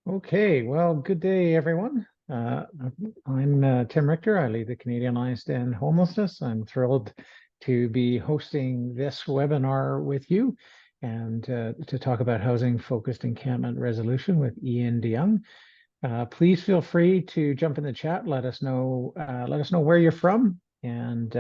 Okay, well, good day, everyone. I'm Tim Richter. I lead the Canadian Alliance to End Homelessness. I'm thrilled to be hosting this webinar with you and to talk about housing-focused encampment resolution with Iain De Jong. Please feel free to jump in the chat. Let us know where you're from, and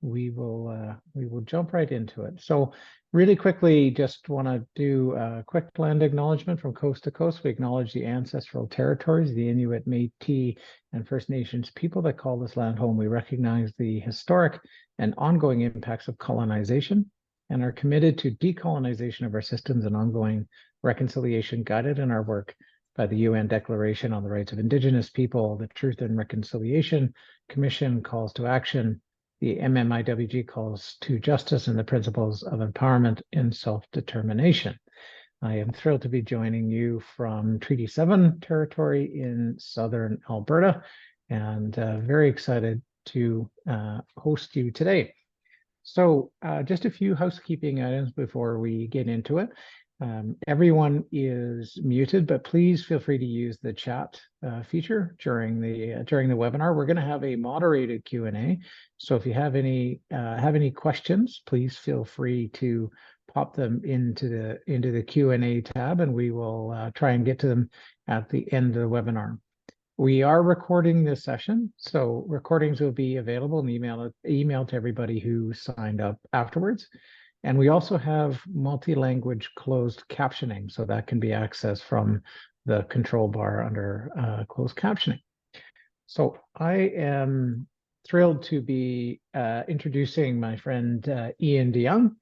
we will jump right into it. So really quickly, just want to do a quick land acknowledgement from coast to coast. We acknowledge the ancestral territories, the Inuit, Métis, and First Nations people that call this land home. We recognize the historic and ongoing impacts of colonization and are committed to decolonization of our systems and ongoing reconciliation, guided in our work by the UN Declaration on the Rights of Indigenous People, the Truth and Reconciliation Commission calls to action, the MMIWG calls to justice, and the principles of empowerment and self-determination. I am thrilled to be joining you from Treaty 7 territory in southern Alberta, and very excited to host you today. So just a few housekeeping items before we get into it. Everyone is muted, but please feel free to use the chat feature during the webinar. We're going to have a moderated Q&A. So if you have any questions, please feel free to pop them into the Q&A tab, and we will try and get to them at the end of the webinar. We are recording this session, so recordings will be available and emailed to everybody who signed up afterwards. And we also have multi-language closed captioning, so that can be accessed from the control bar under closed captioning. So I am thrilled to be introducing my friend Iain De Jong.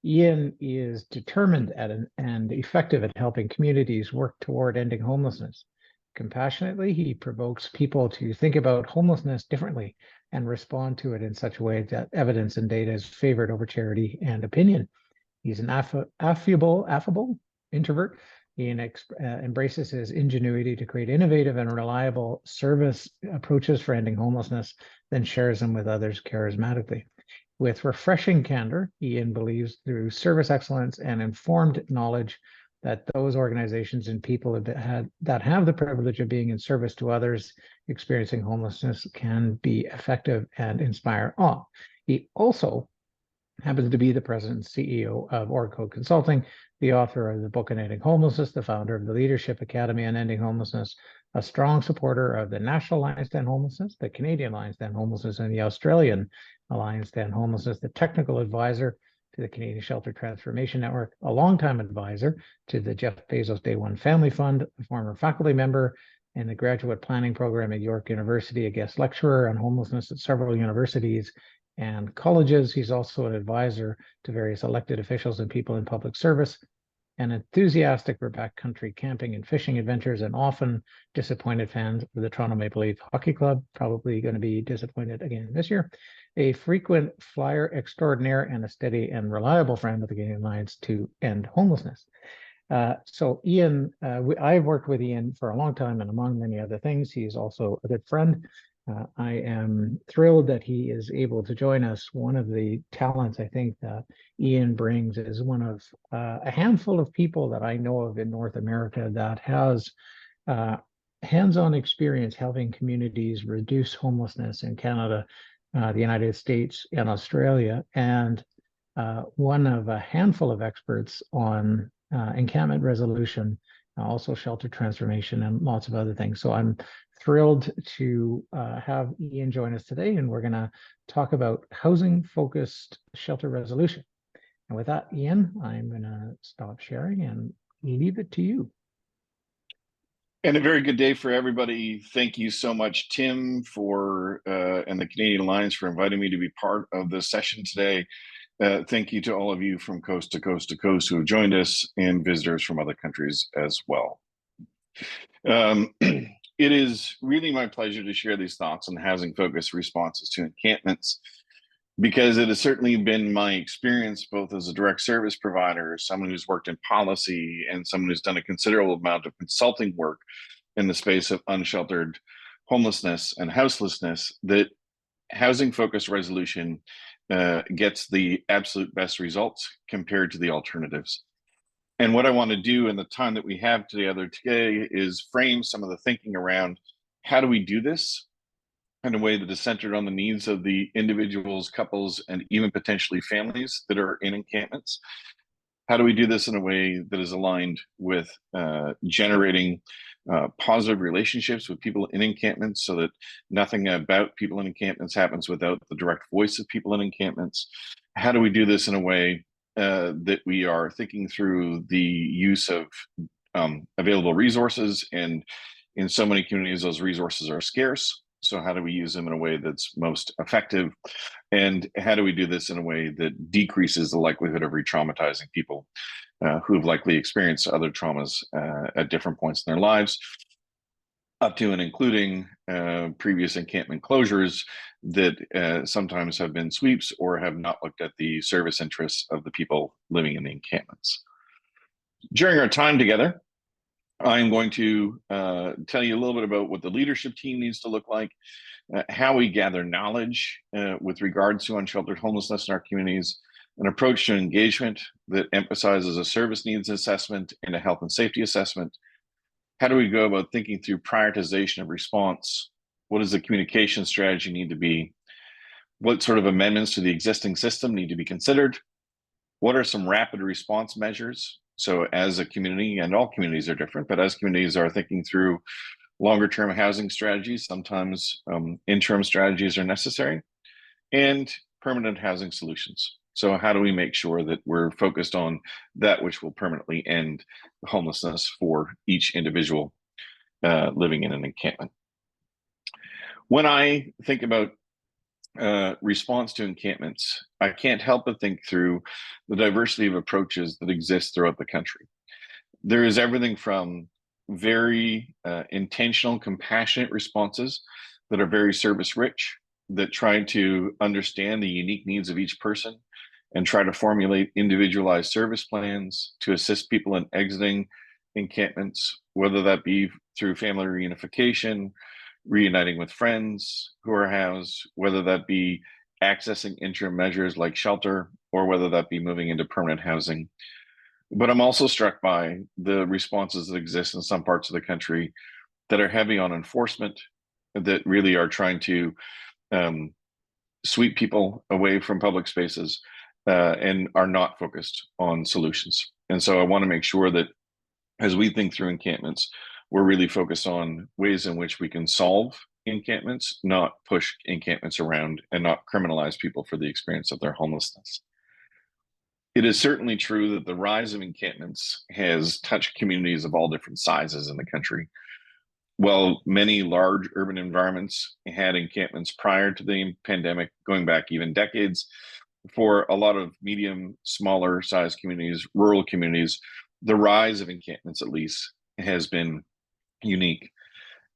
Iain is determined and effective at helping communities work toward ending homelessness. Compassionately, he provokes people to think about homelessness differently and respond to it in such a way that evidence and data is favored over charity and opinion. He's an affable introvert. He embraces his ingenuity to create innovative and reliable service approaches for ending homelessness, then shares them with others charismatically. With refreshing candor, Iain believes through service excellence and informed knowledge that those organizations and people that have the privilege of being in service to others experiencing homelessness can be effective and inspire awe. He also happens to be the president and CEO of OrgCode Consulting, the author of the book on ending homelessness, the founder of the Leadership Academy on ending homelessness, a strong supporter of the National Alliance to End Homelessness, the Canadian Alliance to End Homelessness, and the Australian Alliance to End Homelessness, the technical advisor to the Canadian Shelter Transformation Network, a longtime advisor to the Jeff Bezos Day One Family Fund, a former faculty member in the graduate planning program at York University, a guest lecturer on homelessness at several universities and colleges. He's also an advisor to various elected officials and people in public service, an enthusiastic for backcountry camping and fishing adventures, and often disappointed fans of the Toronto Maple Leaf Hockey Club, probably going to be disappointed again this year, a frequent flyer extraordinaire, and a steady and reliable friend of the Canadian Alliance to End Homelessness. So Iain, I've worked with Iain for a long time, and among many other things, he's also a good friend. I am thrilled that he is able to join us. One of the talents I think that Iain brings is one of a handful of people that I know of in North America that has hands-on experience helping communities reduce homelessness in Canada, the United States, and Australia, and one of a handful of experts on encampment resolution, also shelter transformation, and lots of other things. So I'm thrilled to have Iain join us today, and we're going to talk about housing-focused shelter resolution. And with that, Iain, I'm going to stop sharing and leave it to you. And a very good day for everybody. Thank you so much, Tim, and the Canadian Alliance for inviting me to be part of this session today. Thank you to all of you from coast to coast to coast who have joined us, and visitors from other countries as well. It is really my pleasure to share these thoughts on housing-focused responses to encampments, because it has certainly been my experience, both as a direct service provider, someone who's worked in policy, and someone who's done a considerable amount of consulting work in the space of unsheltered homelessness and houselessness, that housing-focused resolution gets the absolute best results compared to the alternatives. And what I want to do in the time that we have together today is frame some of the thinking around how do we do this in a way that is centered on the needs of the individuals, couples, and even potentially families that are in encampments. How do we do this in a way that is aligned with generating positive relationships with people in encampments, so that nothing about people in encampments happens without the direct voice of people in encampments? How do we do this in a way that we are thinking through the use of available resources? And in so many communities, those resources are scarce. So how do we use them in a way that's most effective? And how do we do this in a way that decreases the likelihood of re-traumatizing people who have likely experienced other traumas at different points in their lives, up to and including previous encampment closures that sometimes have been sweeps or have not looked at the service interests of the people living in the encampments. During our time together, I'm going to tell you a little bit about what the leadership team needs to look like, how we gather knowledge with regards to unsheltered homelessness in our communities, an approach to engagement that emphasizes a service needs assessment and a health and safety assessment. How do we go about thinking through prioritization of response? What does the communication strategy need to be? What sort of amendments to the existing system need to be considered? What are some rapid response measures? So as a community, and all communities are different, but as communities are thinking through longer term housing strategies, sometimes interim strategies are necessary, and permanent housing solutions. So how do we make sure that we're focused on that which will permanently end homelessness for each individual living in an encampment? When I think about response to encampments, I can't help but think through the diversity of approaches that exist throughout the country. There is everything from very intentional, compassionate responses that are very service rich, that try to understand the unique needs of each person and try to formulate individualized service plans to assist people in exiting encampments, whether that be through family reunification, reuniting with friends who are housed, whether that be accessing interim measures like shelter, or whether that be moving into permanent housing. But I'm also struck by the responses that exist in some parts of the country that are heavy on enforcement, that really are trying to sweep people away from public spaces and are not focused on solutions. And so I want to make sure that as we think through encampments, we're really focused on ways in which we can solve encampments, not push encampments around, and not criminalize people for the experience of their homelessness. It is certainly true that the rise of encampments has touched communities of all different sizes in the country. While many large urban environments had encampments prior to the pandemic, going back even decades, for a lot of medium, smaller size communities, rural communities, the rise of encampments, at least, has been unique.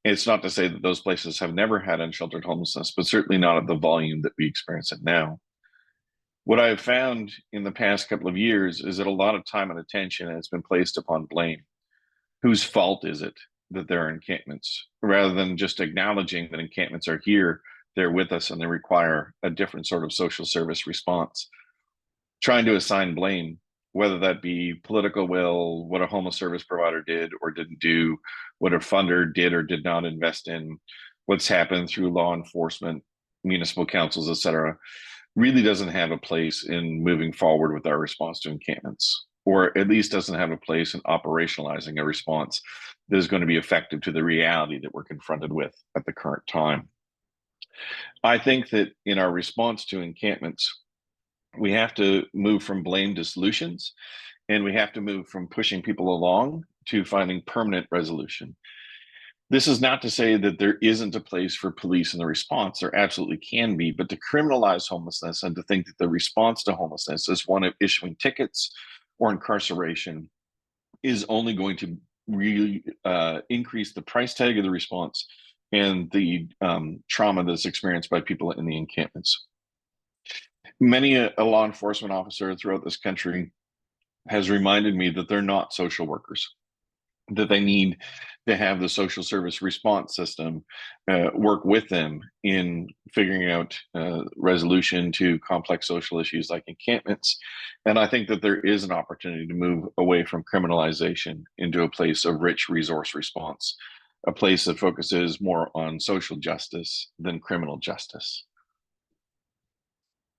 It's not to say that those places have never had unsheltered homelessness, but certainly not at the volume that we experience it now. What I have found in the past couple of years is that a lot of time and attention has been placed upon blame. Whose fault is it that there are encampments? Rather than just acknowledging that encampments are here, they're with us, and they require a different sort of social service response. Trying to assign blame, whether that be political will, what a homeless service provider did or didn't do, what a funder did or did not invest in, what's happened through law enforcement, municipal councils, et cetera, really doesn't have a place in moving forward with our response to encampments, or at least doesn't have a place in operationalizing a response that is going to be effective to the reality that we're confronted with at the current time. I think that in our response to encampments, we have to move from blame to solutions, and we have to move from pushing people along to finding permanent resolution. This is not to say that there isn't a place for police in the response. There absolutely can be, but to criminalize homelessness and to think that the response to homelessness is one of issuing tickets or incarceration is only going to really increase the price tag of the response and the trauma that's experienced by people in the encampments. Many a law enforcement officer throughout this country has reminded me that they're not social workers. that they need to have the social service response system work with them in figuring out resolution to complex social issues like encampments. And I think that there is an opportunity to move away from criminalization into a place of rich resource response, a place that focuses more on social justice than criminal justice.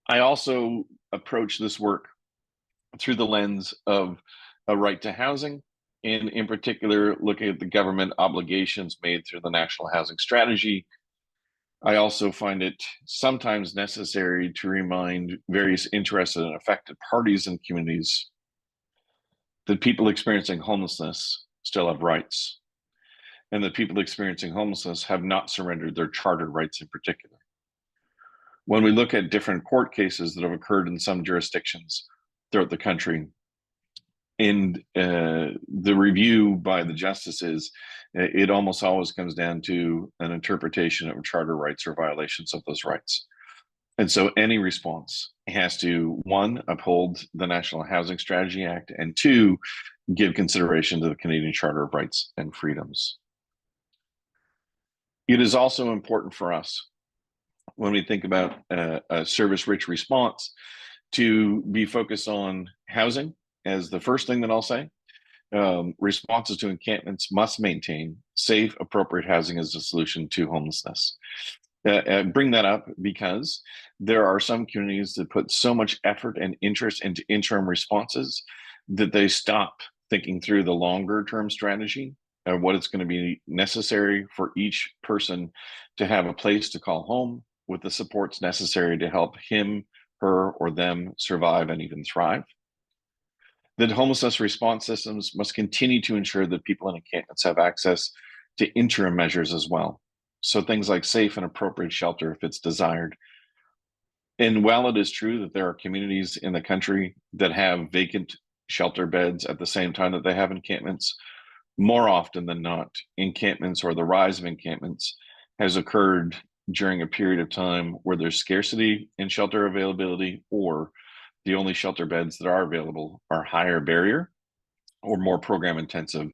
I also approach this work through the lens of a right to housing, and in particular, looking at the government obligations made through the National Housing Strategy. I also find it sometimes necessary to remind various interested and affected parties and communities that people experiencing homelessness still have rights, and that people experiencing homelessness have not surrendered their chartered rights in particular. When we look at different court cases that have occurred in some jurisdictions throughout the country, in the review by the justices, it almost always comes down to an interpretation of charter rights or violations of those rights. And so any response has to, one, uphold the National Housing Strategy Act, and two, give consideration to the Canadian Charter of Rights and Freedoms. It is also important for us, when we think about a service-rich response, to be focused on housing as the first thing that I'll say. Responses to encampments must maintain safe, appropriate housing as a solution to homelessness. Bring that up because there are some communities that put so much effort and interest into interim responses that they stop thinking through the longer term strategy of what it's going to be necessary for each person to have a place to call home with the supports necessary to help him, her, or them survive and even thrive. That homelessness response systems must continue to ensure that people in encampments have access to interim measures as well. So things like safe and appropriate shelter if it's desired. And while it is true that there are communities in the country that have vacant shelter beds at the same time that they have encampments, more often than not, encampments or the rise of encampments has occurred during a period of time where there's scarcity in shelter availability, or the only shelter beds that are available are higher barrier or more program intensive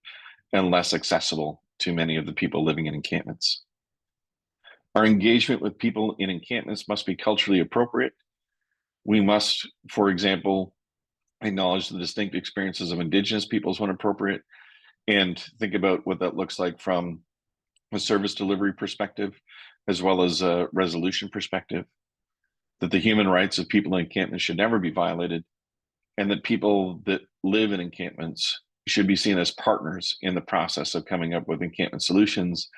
and less accessible to many of the people living in encampments. Our engagement with people in encampments must be culturally appropriate. We must, for example, acknowledge the distinct experiences of Indigenous peoples when appropriate, and think about what that looks like from a service delivery perspective, as well as a resolution perspective. That the human rights of people in encampments should never be violated, and that people that live in encampments should be seen as partners in the process of coming up with encampment solutions.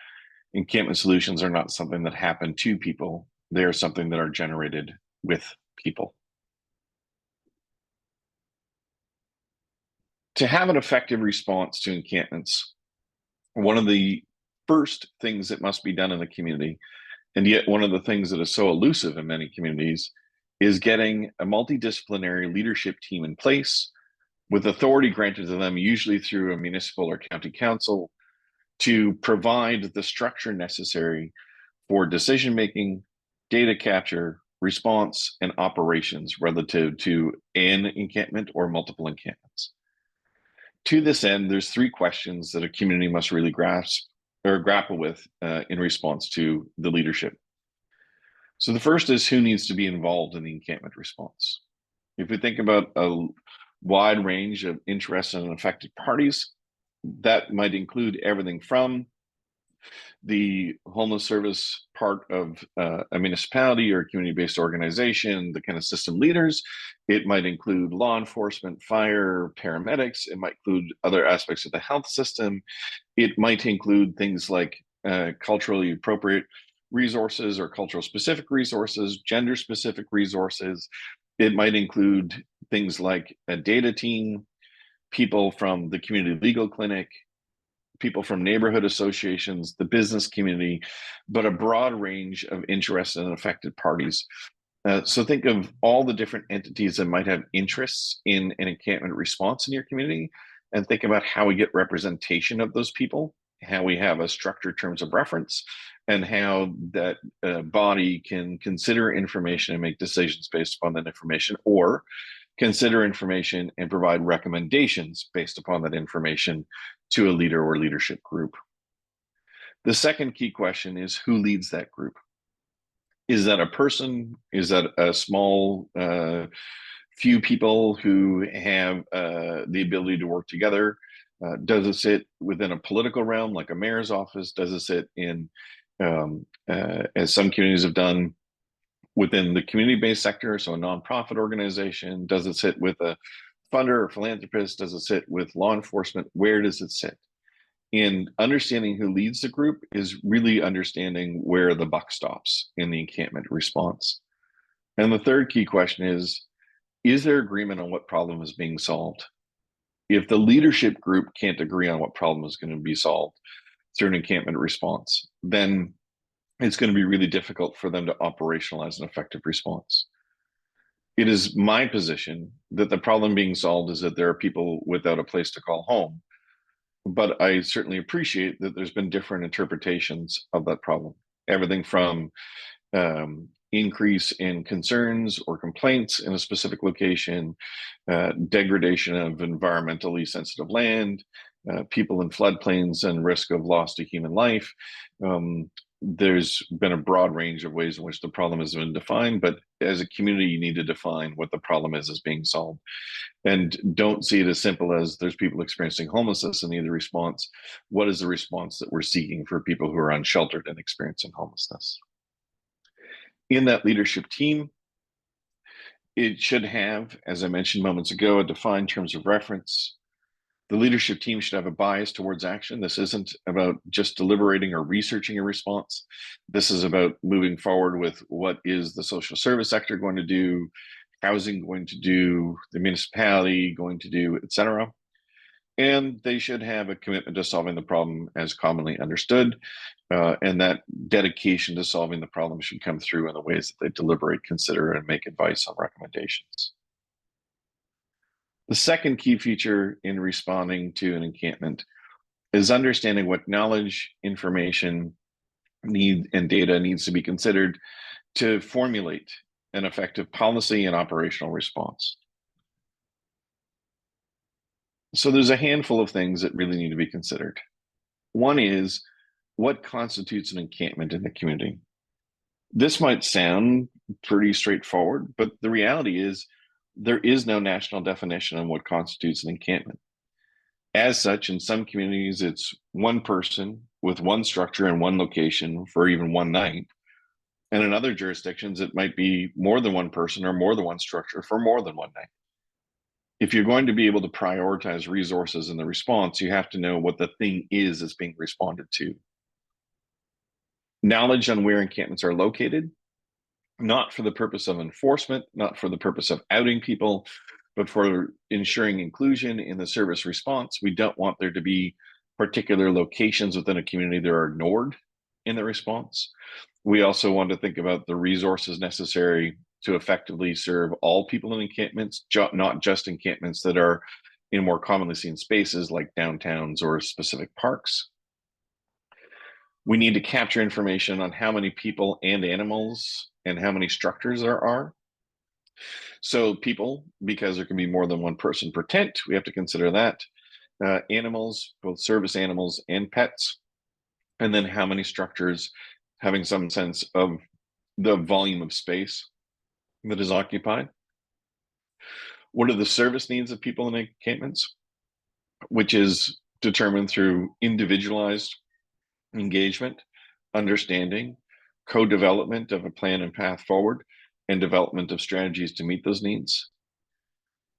Encampment solutions are not something that happen to people. They are something that are generated with people. To have an effective response to encampments, one of the first things that must be done in the community, and yet one of the things that is so elusive in many communities, is getting a multidisciplinary leadership team in place with authority granted to them, usually through a municipal or county council, to provide the structure necessary for decision-making, data capture, response, and operations relative to an encampment or multiple encampments. To this end, there's three questions that a community must really grasp or grapple with in response to the leadership. So the first is, who needs to be involved in the encampment response? If we think about a wide range of interested and affected parties, that might include everything from the homeless service part of a municipality or community-based organization, the kind of system leaders. It might include law enforcement, fire, paramedics. It might include other aspects of the health system. It might include things like culturally appropriate resources or cultural specific resources, gender specific resources. It might include things like a data team, people from the community legal clinic, people from neighborhood associations, the business community, but a broad range of interested and affected parties. So think of all the different entities that might have interests in an encampment response in your community, and think about how we get representation of those people, how we have a structured terms of reference, and how that body can consider information and make decisions based upon that information, or consider information, and provide recommendations based upon that information to a leader or leadership group. The second key question is, who leads that group? Is that a person? Is that a small few people who have the ability to work together? Does it sit within a political realm like a mayor's office? Does it sit in, as some communities have done, within the community-based sector, so a nonprofit organization? Does it sit with a funder or philanthropist? Does it sit with law enforcement? Where does it sit? And understanding who leads the group is really understanding where the buck stops in the encampment response. And the third key question is there agreement on what problem is being solved? If the leadership group can't agree on what problem is going to be solved through an encampment response, then it's going to be really difficult for them to operationalize an effective response. It is my position that the problem being solved is that there are people without a place to call home. But I certainly appreciate that there's been different interpretations of that problem. Everything from increase in concerns or complaints in a specific location, degradation of environmentally sensitive land, people in floodplains and risk of loss to human life. There's been a broad range of ways in which the problem has been defined, but as a community, you need to define what the problem is being solved. And don't see it as simple as there's people experiencing homelessness and need a response. What is the response that we're seeking for people who are unsheltered and experiencing homelessness? In that leadership team, it should have, as I mentioned moments ago, a defined terms of reference. The leadership team should have a bias towards action. This isn't about just deliberating or researching a response. This is about moving forward with what is the social service sector going to do, housing going to do, the municipality going to do, etc. And they should have a commitment to solving the problem as commonly understood. And that dedication to solving the problem should come through in the ways that they deliberate, consider, and make advice on recommendations. The second key feature in responding to an encampment is understanding what knowledge, information, and data needs to be considered to formulate an effective policy and operational response. So there's a handful of things that really need to be considered. One is, what constitutes an encampment in the community? This might sound pretty straightforward, but the reality is there is no national definition on what constitutes an encampment. As such, in some communities, it's one person with one structure and one location for even one night. And in other jurisdictions, it might be more than one person or more than one structure for more than one night. If you're going to be able to prioritize resources in the response, you have to know what the thing is that's being responded to. Knowledge on where encampments are located, not for the purpose of enforcement, not for the purpose of outing people, but for ensuring inclusion in the service response. We don't want there to be particular locations within a community that are ignored in the response. We also want to think about the resources necessary to effectively serve all people in encampments, not just encampments that are in more commonly seen spaces like downtowns or specific parks. We need to capture information on how many people and animals and how many structures there are. So people, because there can be more than one person per tent, we have to consider that. Animals, both service animals and pets. And then how many structures, having some sense of the volume of space that is occupied. What are the service needs of people in encampments, which is determined through individualized engagement, understanding, co-development of a plan and path forward, and development of strategies to meet those needs.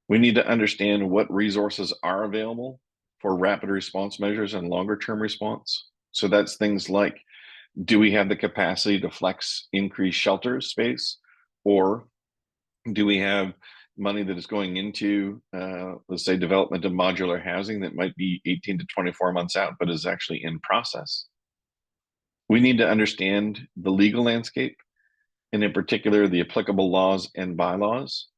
We need to understand what resources are available for rapid response measures and longer term response. So that's things like, do we have the capacity to flex increased shelter space, or do we have money that is going into, let's say, development of modular housing that might be 18 to 24 months out, but is actually in process? We need to understand the legal landscape, and in particular, the applicable laws and bylaws.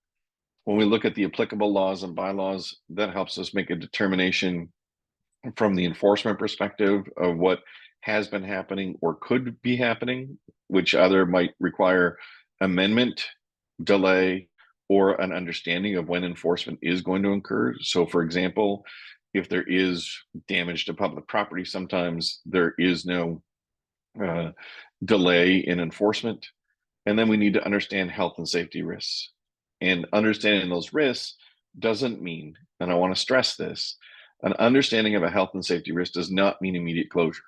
When we look at the applicable laws and bylaws, that helps us make a determination from the enforcement perspective of what has been happening or could be happening, which either might require amendment, delay, or an understanding of when enforcement is going to occur. So for example, if there is damage to public property, sometimes there is no delay in enforcement. And then we need to understand health and safety risks. And understanding those risks doesn't mean, and I want to stress this, an understanding of a health and safety risk does not mean immediate closure.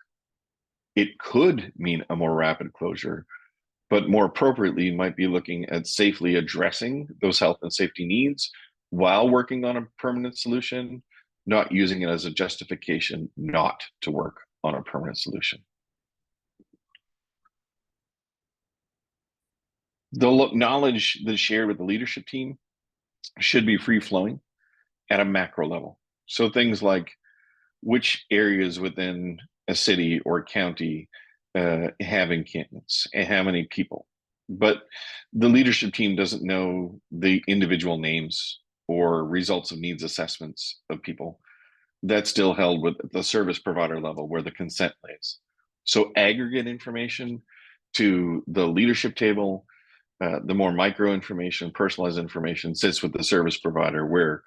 It could mean a more rapid closure, but more appropriately, you might be looking at safely addressing those health and safety needs while working on a permanent solution, not using it as a justification not to work on a permanent solution. The knowledge that's shared with the leadership team should be free-flowing at a macro level. So things like which areas within a city or county have encampments and how many people. But the leadership team doesn't know the individual names or results of needs assessments of people. That's still held with the service provider level where the consent lays. So aggregate information to the leadership table, the more micro information, personalized information sits with the service provider where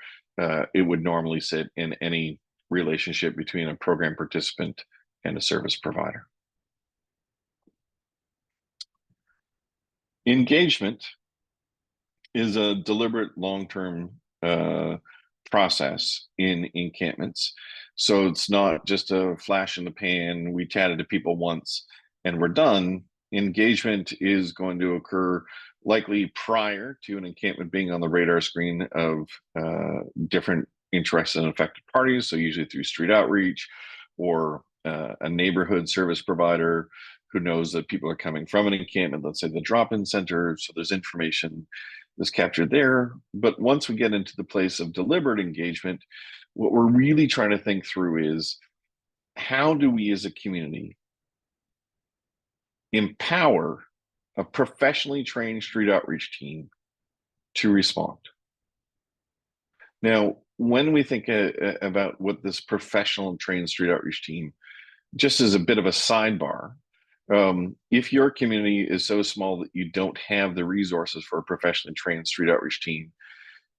it would normally sit in any relationship between a program participant and a service provider. Engagement is a deliberate long-term process in encampments. So it's not just a flash in the pan, we chatted to people once and we're done. Engagement is going to occur likely prior to an encampment being on the radar screen of different interested and affected parties. So usually through street outreach or a neighborhood service provider who knows that people are coming from an encampment, let's say the drop-in center. So there's information that's captured there. But once we get into the place of deliberate engagement, what we're really trying to think through is how do we as a community empower a professionally trained street outreach team to respond? Now, when we think about what this professional and trained street outreach team, just as a bit of a sidebar, if your community is so small that you don't have the resources for a professionally trained street outreach team,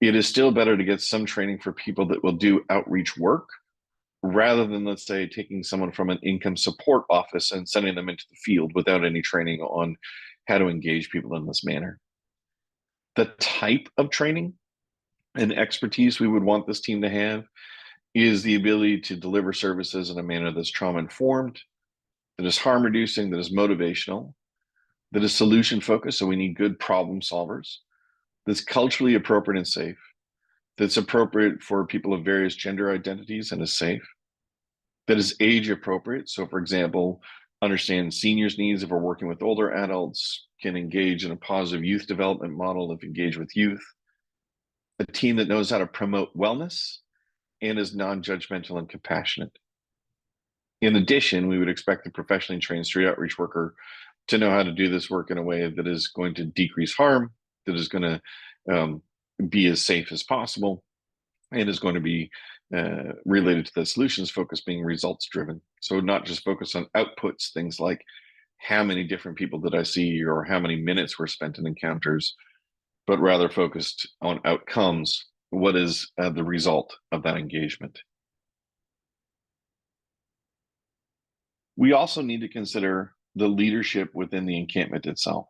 it is still better to get some training for people that will do outreach work rather than, let's say, taking someone from an income support office and sending them into the field without any training on how to engage people in this manner. The type of training and expertise we would want this team to have is the ability to deliver services in a manner that's trauma-informed, that is harm reducing, that is motivational, that is solution focused. So we need good problem solvers, that's culturally appropriate and safe, that's appropriate for people of various gender identities and is safe, that is age appropriate. So for example, understand seniors' needs if we're working with older adults, can engage in a positive youth development model if engage with youth, a team that knows how to promote wellness and is non-judgmental and compassionate. In addition, we would expect the professionally trained street outreach worker to know how to do this work in a way that is going to decrease harm, that is going to be as safe as possible, and is going to be related to the solutions focus being results driven. So not just focus on outputs, things like how many different people did I see or how many minutes were spent in encounters, but rather focused on outcomes. What is the result of that engagement? We also need to consider the leadership within the encampment itself.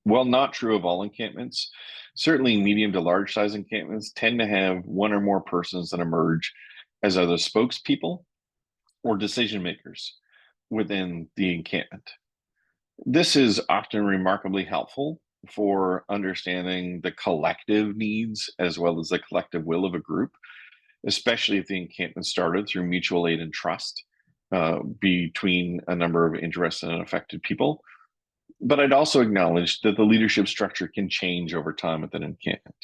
While not true of all encampments, certainly medium to large size encampments tend to have one or more persons that emerge as either spokespeople or decision makers within the encampment. This is often remarkably helpful for understanding the collective needs as well as the collective will of a group, especially if the encampment started through mutual aid and trust between a number of interested and affected people. But I'd also acknowledge that the leadership structure can change over time within an encampment.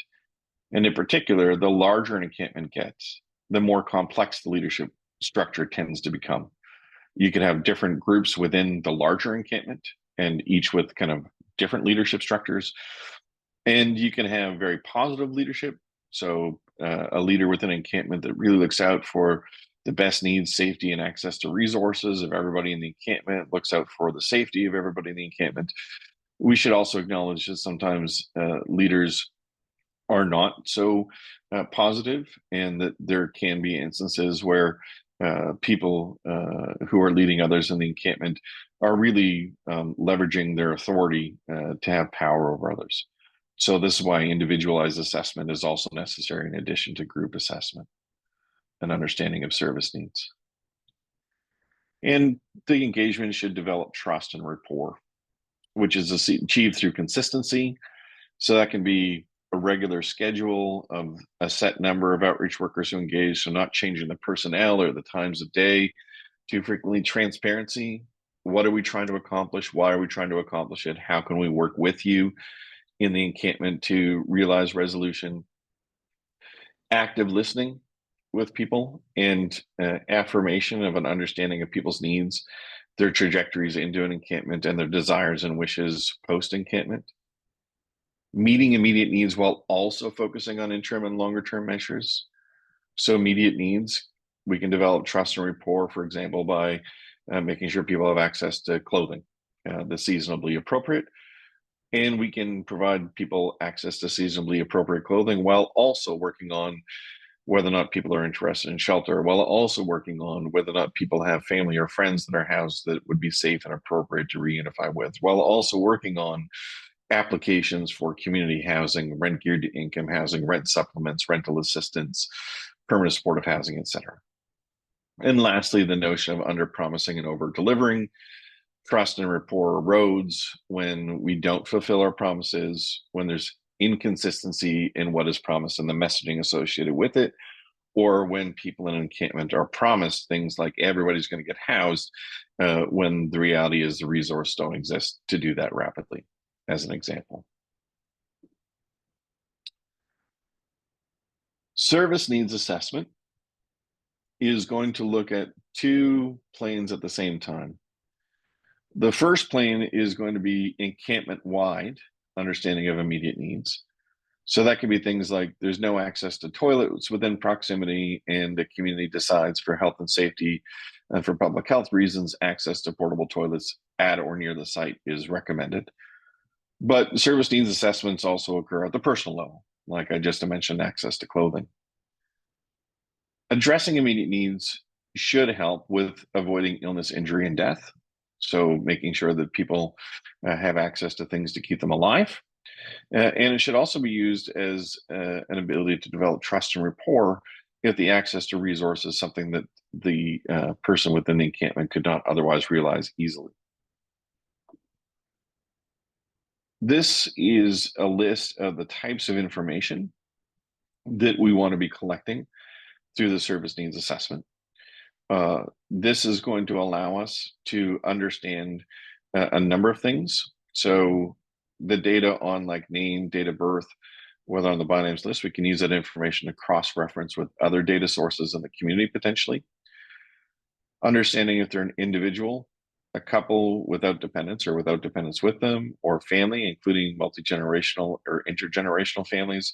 And in particular, the larger an encampment gets, the more complex the leadership structure tends to become. You can have different groups within the larger encampment, and each with kind of different leadership structures. And you can have very positive leadership. So a leader within an encampment that really looks out for the best needs, safety, and access to resources of everybody in the encampment, looks out for the safety of everybody in the encampment. We should also acknowledge that sometimes leaders are not so positive, and that there can be instances where people who are leading others in the encampment are really leveraging their authority to have power over others. So this is why individualized assessment is also necessary in addition to group assessment and understanding of service needs. And the engagement should develop trust and rapport, which is achieved through consistency. So that can be a regular schedule of a set number of outreach workers who engage, so not changing the personnel or the times of day too frequently. Transparency. What are we trying to accomplish? Why are we trying to accomplish it? How can we work with you in the encampment to realize resolution? Active listening with people, and affirmation of an understanding of people's needs, their trajectories into an encampment, and their desires and wishes post-encampment. Meeting immediate needs while also focusing on interim and longer term measures. So immediate needs, we can develop trust and rapport, for example, by making sure people have access to clothing that's seasonably appropriate. And we can provide people access to seasonably appropriate clothing while also working on whether or not people are interested in shelter, while also working on whether or not people have family or friends that are housed that would be safe and appropriate to reunify with, while also working on applications for community housing, rent geared to income housing, rent supplements, rental assistance, permanent supportive housing, etc. And lastly, the notion of under promising and over delivering. Trust and rapport erodes when we don't fulfill our promises, when there's inconsistency in what is promised and the messaging associated with it, or when people in an encampment are promised things like everybody's going to get housed, when the reality is the resources don't exist to do that rapidly, as an example. Service needs assessment is going to look at two planes at the same time. The first plane is going to be encampment-wide understanding of immediate needs. So that could be things like there's no access to toilets within proximity, and the community decides for health and safety and for public health reasons, access to portable toilets at or near the site is recommended. But service needs assessments also occur at the personal level, like I just mentioned, access to clothing. Addressing immediate needs should help with avoiding illness, injury, and death. So making sure that people have access to things to keep them alive. And it should also be used as an ability to develop trust and rapport if the access to resources is something that the person within the encampment could not otherwise realize easily. This is a list of the types of information that we want to be collecting through the service needs assessment. This is going to allow us to understand a number of things. So the data on like name, date of birth, whether on the by names list, we can use that information to cross-reference with other data sources in the community potentially. Understanding if they're an individual, a couple without dependents or without dependents with them, or family, including multi-generational or intergenerational families,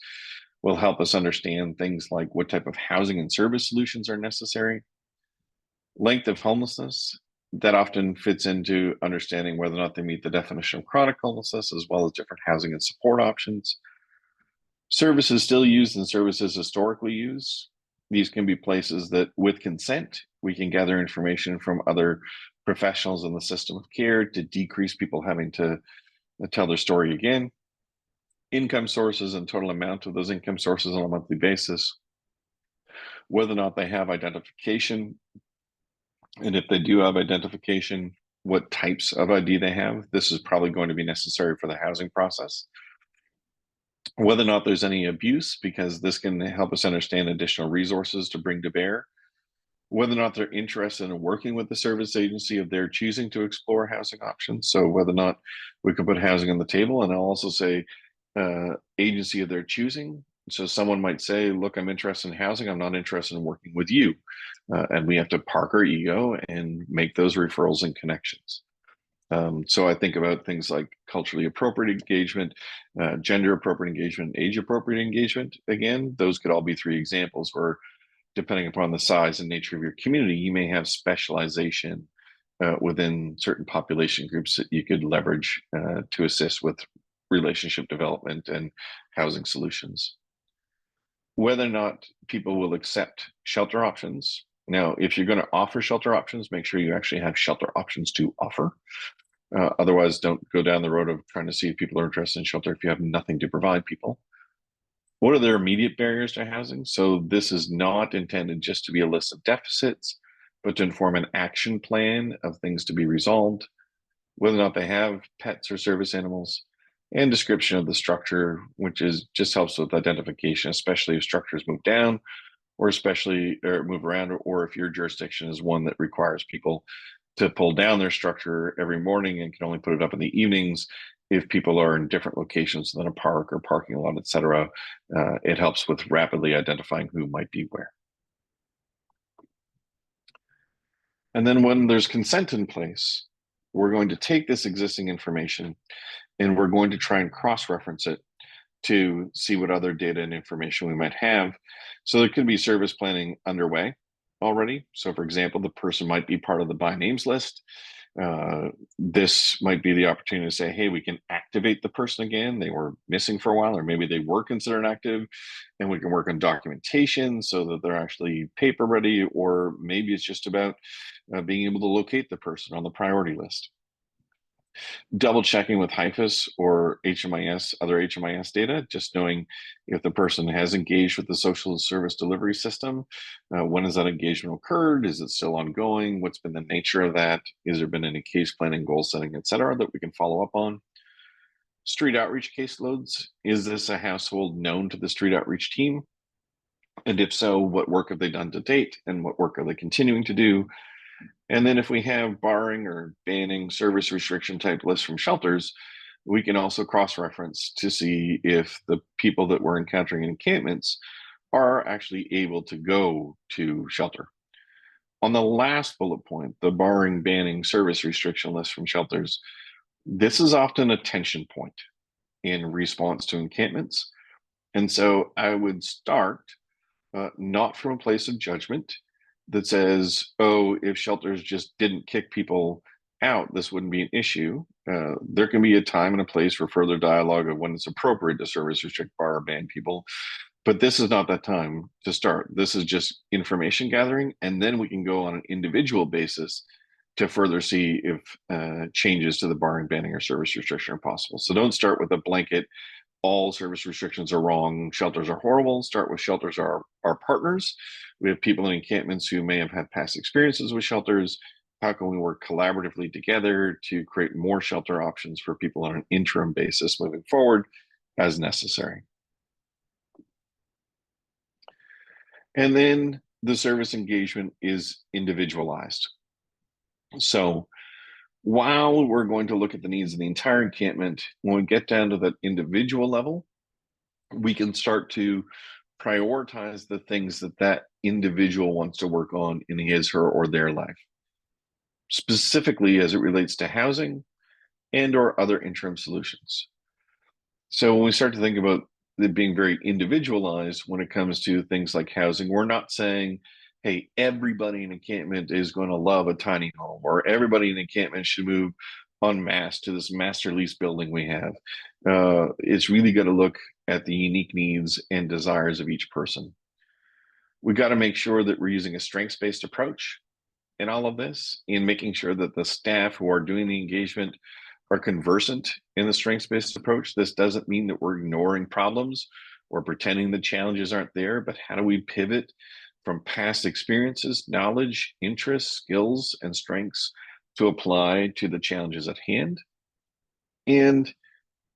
will help us understand things like what type of housing and service solutions are necessary. Length of homelessness, that often fits into understanding whether or not they meet the definition of chronic homelessness, as well as different housing and support options. Services still used and services historically used. These can be places that, with consent, we can gather information from other professionals in the system of care to decrease people having to tell their story again. Income sources and total amount of those income sources on a monthly basis. Whether or not they have identification, and if they do have identification, what types of ID they have. This is probably going to be necessary for the housing process. Whether or not there's any abuse, because this can help us understand additional resources to bring to bear. Whether or not they're interested in working with the service agency if they're choosing to explore housing options. So whether or not we can put housing on the table, and I'll also say agency of their choosing. So someone might say, look, I'm interested in housing. I'm not interested in working with you. And we have to park our ego and make those referrals and connections. So I think about things like culturally appropriate engagement, gender appropriate engagement, age appropriate engagement. Again, those could all be three examples where, depending upon the size and nature of your community, you may have specialization within certain population groups that you could leverage to assist with relationship development and housing solutions. whether or not people will accept shelter options. Now, if you're going to offer shelter options, make sure you actually have shelter options to offer. Otherwise, don't go down the road of trying to see if people are interested in shelter if you have nothing to provide people. What are their immediate barriers to housing? So this is not intended just to be a list of deficits, but to inform an action plan of things to be resolved, whether or not they have pets or service animals, and description of the structure, which is just helps with identification, especially if structures move down or especially or move around, or if your jurisdiction is one that requires people to pull down their structure every morning and can only put it up in the evenings. If people are in different locations than a park or parking lot, et cetera, it helps with rapidly identifying who might be where. And then when there's consent in place, we're going to take this existing information and we're going to try and cross-reference it to see what other data and information we might have. So there could be service planning underway already. So for example, the person might be part of the by names list. This might be the opportunity to say, hey, we can activate the person again. They were missing for a while, or maybe they were considered active, and we can work on documentation so that they're actually paper ready, or maybe it's just about being able to locate the person on the priority list. Double checking with HIFIS or HMIS, other HMIS data, just knowing if the person has engaged with the social service delivery system. When has that engagement occurred? Is it still ongoing? What's been the nature of that? Has there been any case planning, goal setting, et cetera, that we can follow up on? Street outreach caseloads. Is this a household known to the street outreach team? And if so, what work have they done to date? And what work are they continuing to do? And then if we have barring or banning service restriction type lists from shelters, we can also cross-reference to see if the people that we're encountering in encampments are actually able to go to shelter. On the last bullet point, the barring, banning service restriction list from shelters, this is often a tension point in response to encampments. And so I would start not from a place of judgment that says, oh, if shelters just didn't kick people out, this wouldn't be an issue. There can be a time and a place for further dialogue of when it's appropriate to service restrict, bar, or ban people. But this is not that time to start. This is just information gathering. And then we can go on an individual basis to further see if changes to the barring, banning, or service restriction are possible. So don't start with a blanket, all service restrictions are wrong, shelters are horrible. Start with shelters are our partners. We have people in encampments who may have had past experiences with shelters. How can we work collaboratively together to create more shelter options for people on an interim basis moving forward as necessary? And then the service engagement is individualized. So while we're going to look at the needs of the entire encampment, when we get down to that individual level, we can start to prioritize the things that that individual wants to work on in his, her, or their life, specifically as it relates to housing and or other interim solutions. So when we start to think about it being very individualized when it comes to things like housing, we're not saying, hey, everybody in encampment is going to love a tiny home, or everybody in encampment should move en masse to this master lease building we have. It's really got to look at the unique needs and desires of each person. We've got to make sure that we're using a strengths-based approach in all of this, in making sure that the staff who are doing the engagement are conversant in the strengths-based approach. This doesn't mean that we're ignoring problems or pretending the challenges aren't there, but how do we pivot from past experiences, knowledge, interests, skills, and strengths to apply to the challenges at hand? And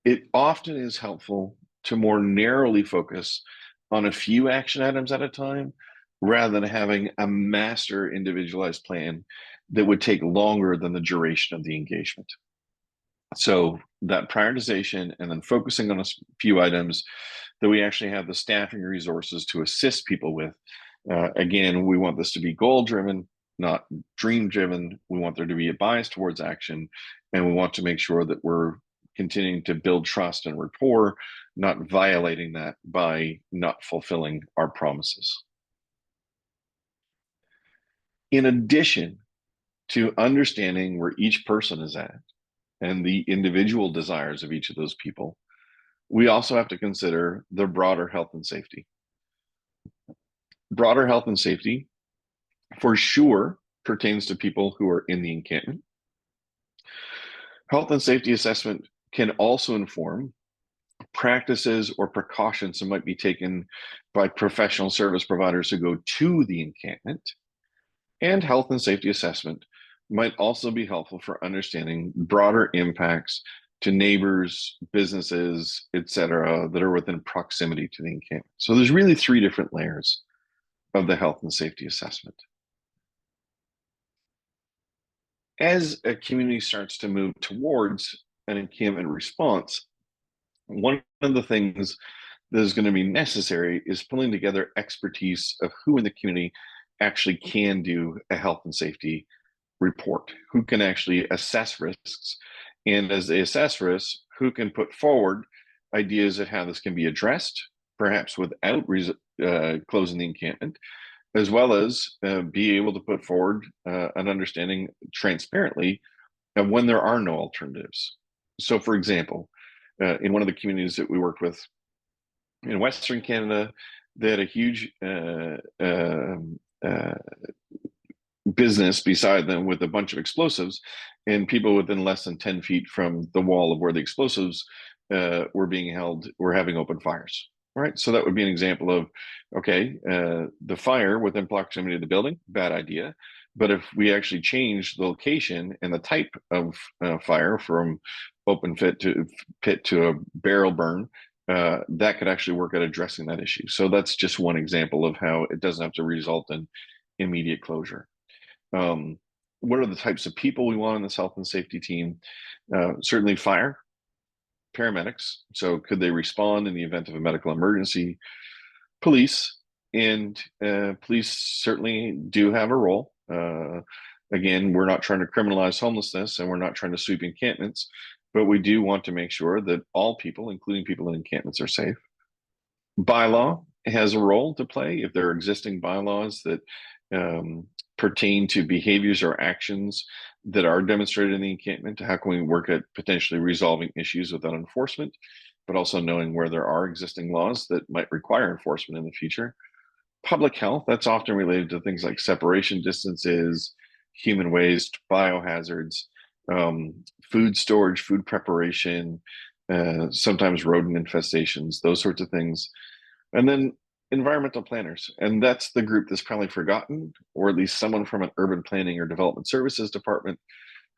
it often is helpful to more narrowly focus on a few action items at a time, rather than having a master individualized plan that would take longer than the duration of the engagement. So that prioritization and then focusing on a few items that we actually have the staffing resources to assist people with. Again, we want this to be goal-driven, not dream-driven. We want there to be a bias towards action, and we want to make sure that we're continuing to build trust and rapport, not violating that by not fulfilling our promises. In addition to understanding where each person is at and the individual desires of each of those people, we also have to consider the broader health and safety. Broader health and safety for sure pertains to people who are in the encampment. Health and safety assessment can also inform practices or precautions that might be taken by professional service providers who go to the encampment. And health and safety assessment might also be helpful for understanding broader impacts to neighbors, businesses, etc., that are within proximity to the encampment. So there's really three different layers of the health and safety assessment. As a community starts to move towards an encampment response, one of the things that is going to be necessary is pulling together expertise of who in the community actually can do a health and safety report, who can actually assess risks, and as they assess risks, who can put forward ideas of how this can be addressed, perhaps without closing the encampment, as well as be able to put forward an understanding transparently of when there are no alternatives. So, for example, in one of the communities that we worked with in Western Canada, they had a huge business beside them with a bunch of explosives, and people within less than 10 feet from the wall of where the explosives were being held were having open fires. Right, so that would be an example of, okay, the fire within proximity of the building, bad idea. But if we actually change the location and the type of fire from open pit to a barrel burn, that could actually work at addressing that issue. So that's just one example of how it doesn't have to result in immediate closure. What are the types of people we want on this health and safety team? Certainly fire, paramedics. So could they respond in the event of a medical emergency? Police, and police certainly do have a role. Again, we're not trying to criminalize homelessness and we're not trying to sweep encampments, but we do want to make sure that all people, including people in encampments, are safe. Bylaw has a role to play. If there are existing bylaws that pertain to behaviors or actions that are demonstrated in the encampment, how can we work at potentially resolving issues without enforcement, but also knowing where there are existing laws that might require enforcement in the future. Public health, that's often related to things like separation distances, human waste, biohazards, food storage, food preparation, sometimes rodent infestations, those sorts of things. And then environmental planners, and that's the group that's probably forgotten, or at least someone from an urban planning or development services department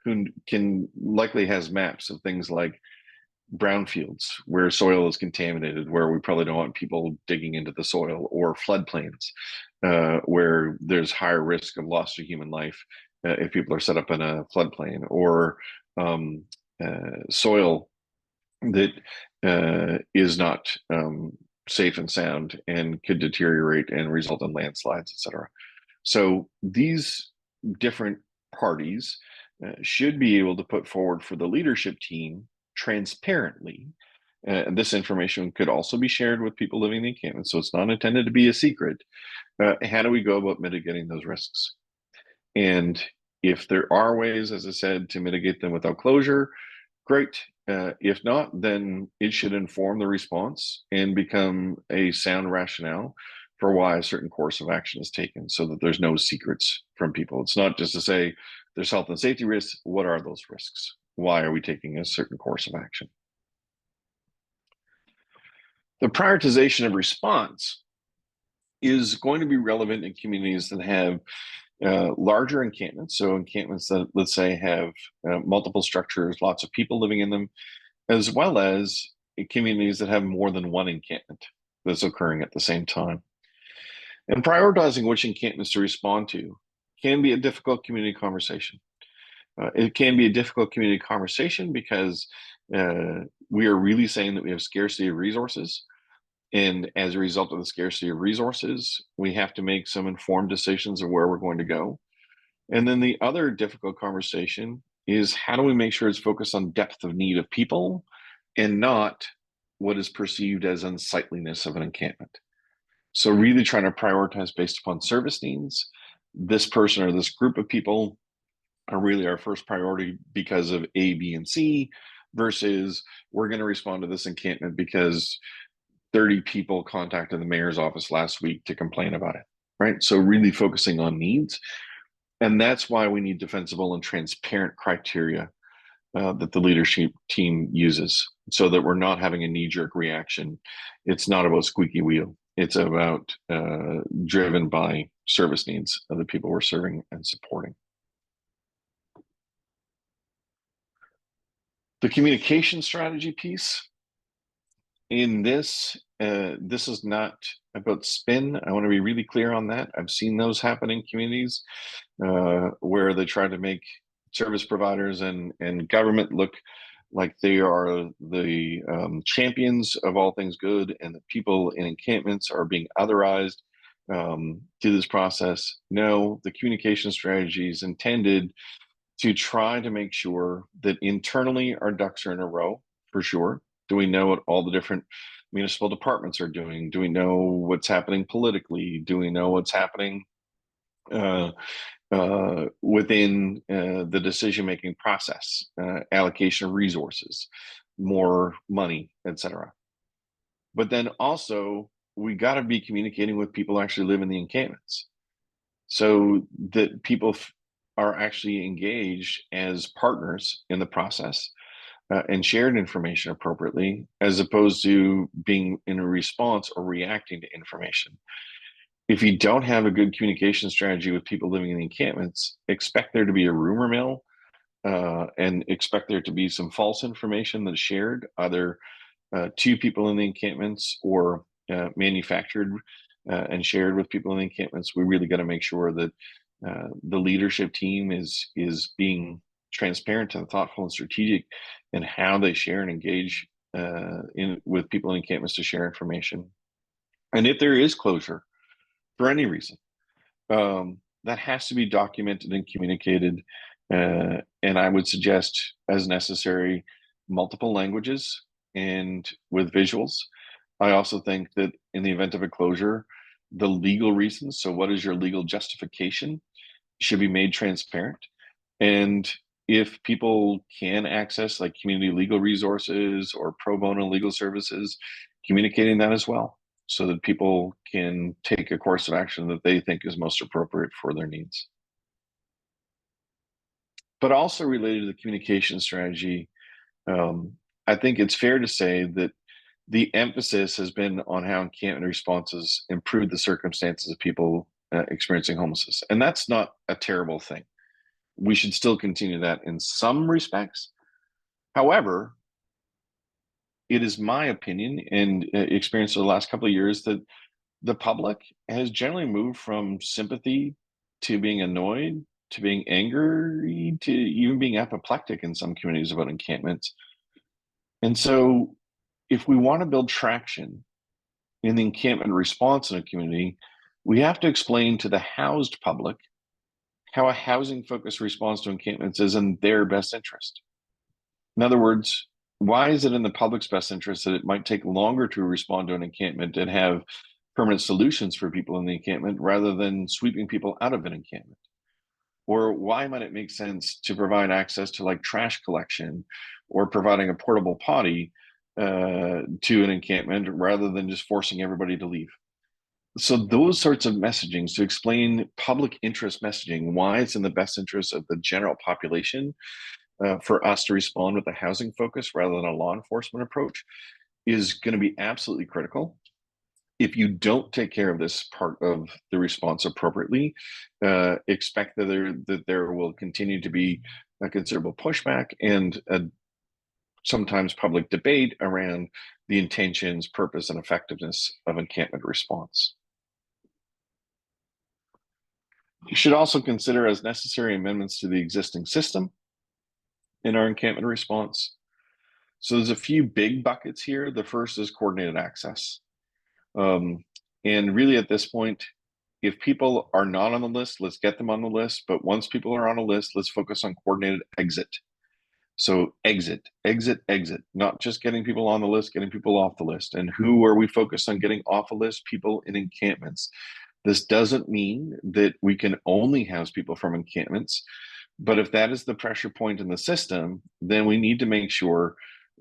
who can likely has maps of things like brownfields where soil is contaminated, where we probably don't want people digging into the soil, or floodplains where there's higher risk of loss of human life if people are set up in a floodplain, or soil that is not safe and sound and could deteriorate and result in landslides, etc. So these different parties should be able to put forward for the leadership team transparently. This information could also be shared with people living in the encampment, so it's not intended to be a secret. How do we go about mitigating those risks? And if there are ways, as I said, to mitigate them without closure, great. If not, then it should inform the response and become a sound rationale for why a certain course of action is taken, so that there's no secrets from people. It's not just to say there's health and safety risks. What are those risks? Why are we taking a certain course of action? The prioritization of response is going to be relevant in communities that have larger encampments. So encampments that, let's say, have multiple structures, lots of people living in them, as well as communities that have more than one encampment that's occurring at the same time. And prioritizing which encampments to respond to can be a difficult community conversation. It can be a difficult community conversation because we are really saying that we have scarcity of resources. And as a result of the scarcity of resources, we have to make some informed decisions of where we're going to go. And then the other difficult conversation is, how do we make sure it's focused on depth of need of people and not what is perceived as unsightliness of an encampment? So really trying to prioritize based upon service needs. This person or this group of people are really our first priority because of A, B, and C, versus we're going to respond to this encampment because 30 people contacted the mayor's office last week to complain about it. right? So really focusing on needs. And that's why we need defensible and transparent criteria that the leadership team uses, so that we're not having a knee-jerk reaction. It's not about squeaky wheel. It's about driven by service needs of the people we're serving and supporting. The communication strategy piece in this, this is not about spin. I want to be really clear on that. I've seen those happen in communities where they try to make service providers and government look like they are the champions of all things good, and that people in encampments are being otherized through this process. No, the communication strategy is intended to try to make sure that internally our ducks are in a row, for sure. Do we know what all the different municipal departments are doing? Do we know what's happening politically? Do we know what's happening within the decision-making process, allocation of resources, more money, etc. But then also, we got to be communicating with people who actually live in the encampments, so that people are actually engaged as partners in the process and shared information appropriately, as opposed to being in a response or reacting to information. If you don't have a good communication strategy with people living in the encampments, expect there to be a rumor mill and expect there to be some false information that's shared, either to people in the encampments or manufactured and shared with people in the encampments. We really got to make sure that the leadership team is being transparent and thoughtful and strategic in how they share and engage with people in encampments to share information. And if there is closure for any reason, that has to be documented and communicated. And I would suggest, as necessary, multiple languages and with visuals. I also think that in the event of a closure, the legal reasons, so what is your legal justification, should be made transparent. And if people can access like community legal resources or pro bono legal services, communicating that as well, so that people can take a course of action that they think is most appropriate for their needs. But also related to the communication strategy, I think it's fair to say that the emphasis has been on how encampment responses improve the circumstances of people experiencing homelessness. And that's not a terrible thing. We should still continue that in some respects. However, it is my opinion and experience of the last couple of years that the public has generally moved from sympathy to being annoyed to being angry to even being apoplectic in some communities about encampments. And so, if we want to build traction in the encampment response in a community, we have to explain to the housed public how a housing focused response to encampments is in their best interest. In other words, why is it in the public's best interest that it might take longer to respond to an encampment and have permanent solutions for people in the encampment rather than sweeping people out of an encampment? Or why might it make sense to provide access to like trash collection or providing a portable potty to an encampment rather than just forcing everybody to leave? So those sorts of messagings to explain public interest messaging, why it's in the best interest of the general population for us to respond with a housing focus rather than a law enforcement approach, is going to be absolutely critical. If you don't take care of this part of the response appropriately, expect that there will continue to be a considerable pushback and sometimes public debate around the intentions, purpose, and effectiveness of encampment response. You should also consider as necessary amendments to the existing system in our encampment response. So there's a few big buckets here. The first is coordinated access. And really at this point, if people are not on the list, let's get them on the list. But once people are on a list, let's focus on coordinated exit. So exit, exit, exit, not just getting people on the list, getting people off the list. And who are we focused on getting off the list? People in encampments. This doesn't mean that we can only house people from encampments, but if that is the pressure point in the system, then we need to make sure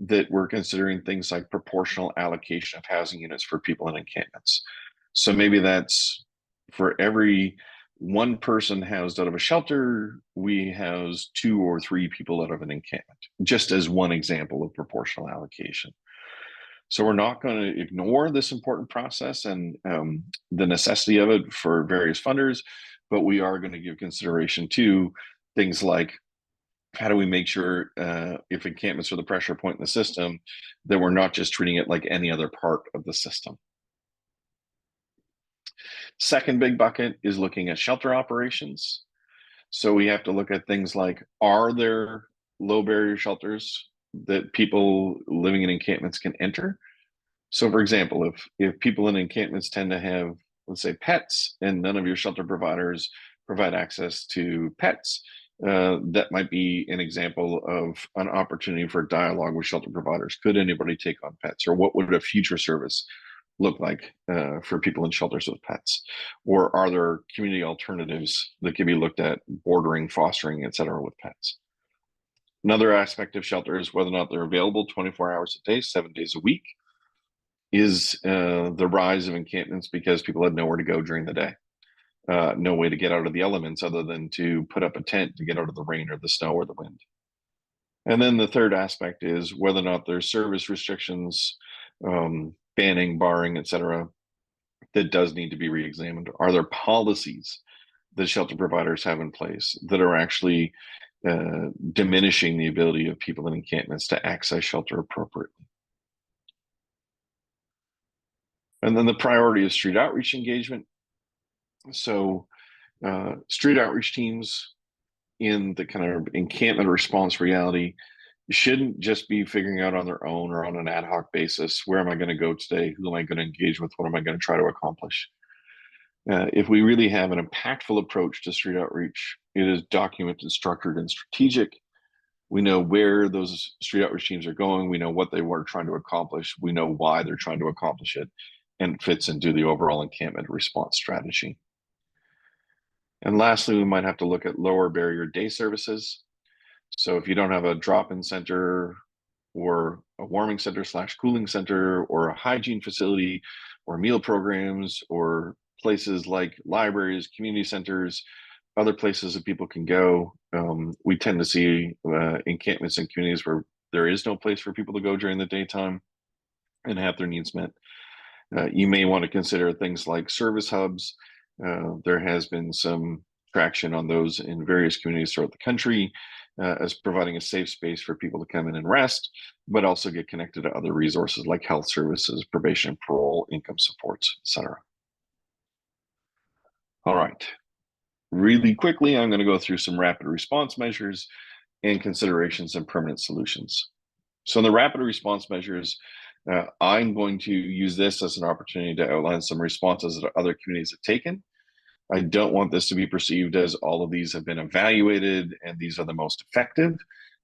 that we're considering things like proportional allocation of housing units for people in encampments. So maybe that's For every one person housed out of a shelter, we house 2 or 3 people out of an encampment, just as one example of proportional allocation. So we're not going to ignore this important process and the necessity of it for various funders, but we are going to give consideration to things like, how do we make sure if encampments are the pressure point in the system, that we're not just treating it like any other part of the system. Second big bucket is looking at shelter operations. So we have to look at things like, are there low barrier shelters that people living in encampments can enter? So for example, if people in encampments tend to have, let's say, pets, and none of your shelter providers provide access to pets, that might be an example of an opportunity for dialogue with shelter providers. Could anybody take on pets, or what would a future service look like for people in shelters with pets? Or are there community alternatives that can be looked at, bordering, fostering, et cetera, with pets? Another aspect of shelter is whether or not they're available 24 hours a day, 7 days a week. Is the rise of encampments because people had nowhere to go during the day, no way to get out of the elements other than to put up a tent to get out of the rain or the snow or the wind. And then the third aspect is whether or not there's service restrictions, banning, barring, et cetera, that does need to be re-examined. Are there policies that shelter providers have in place that are actually diminishing the ability of people in encampments to access shelter appropriately? And then the priority is street outreach engagement. So street outreach teams in the kind of encampment response reality shouldn't just be figuring out on their own or on an ad hoc basis, where am I going to go today? Who am I going to engage with? What am I going to try to accomplish? If we really have an impactful approach to street outreach, it is documented, structured, and strategic. We know where those street outreach teams are going. We know what they were trying to accomplish. We know why they're trying to accomplish it, and it fits into the overall encampment response strategy. And lastly, we might have to look at lower barrier day services. So if you don't have a drop-in center or a warming center / cooling center or a hygiene facility or meal programs or places like libraries, community centers, other places that people can go, we tend to see encampments in communities where there is no place for people to go during the daytime and have their needs met. You may want to consider things like service hubs. There has been some traction on those in various communities throughout the country as providing a safe space for people to come in and rest, but also get connected to other resources like health services, probation, parole, income supports, etc. All right. Really quickly, I'm going to go through some rapid response measures and considerations and permanent solutions. So in the rapid response measures, I'm going to use this as an opportunity to outline some responses that other communities have taken. I don't want this to be perceived as all of these have been evaluated and these are the most effective.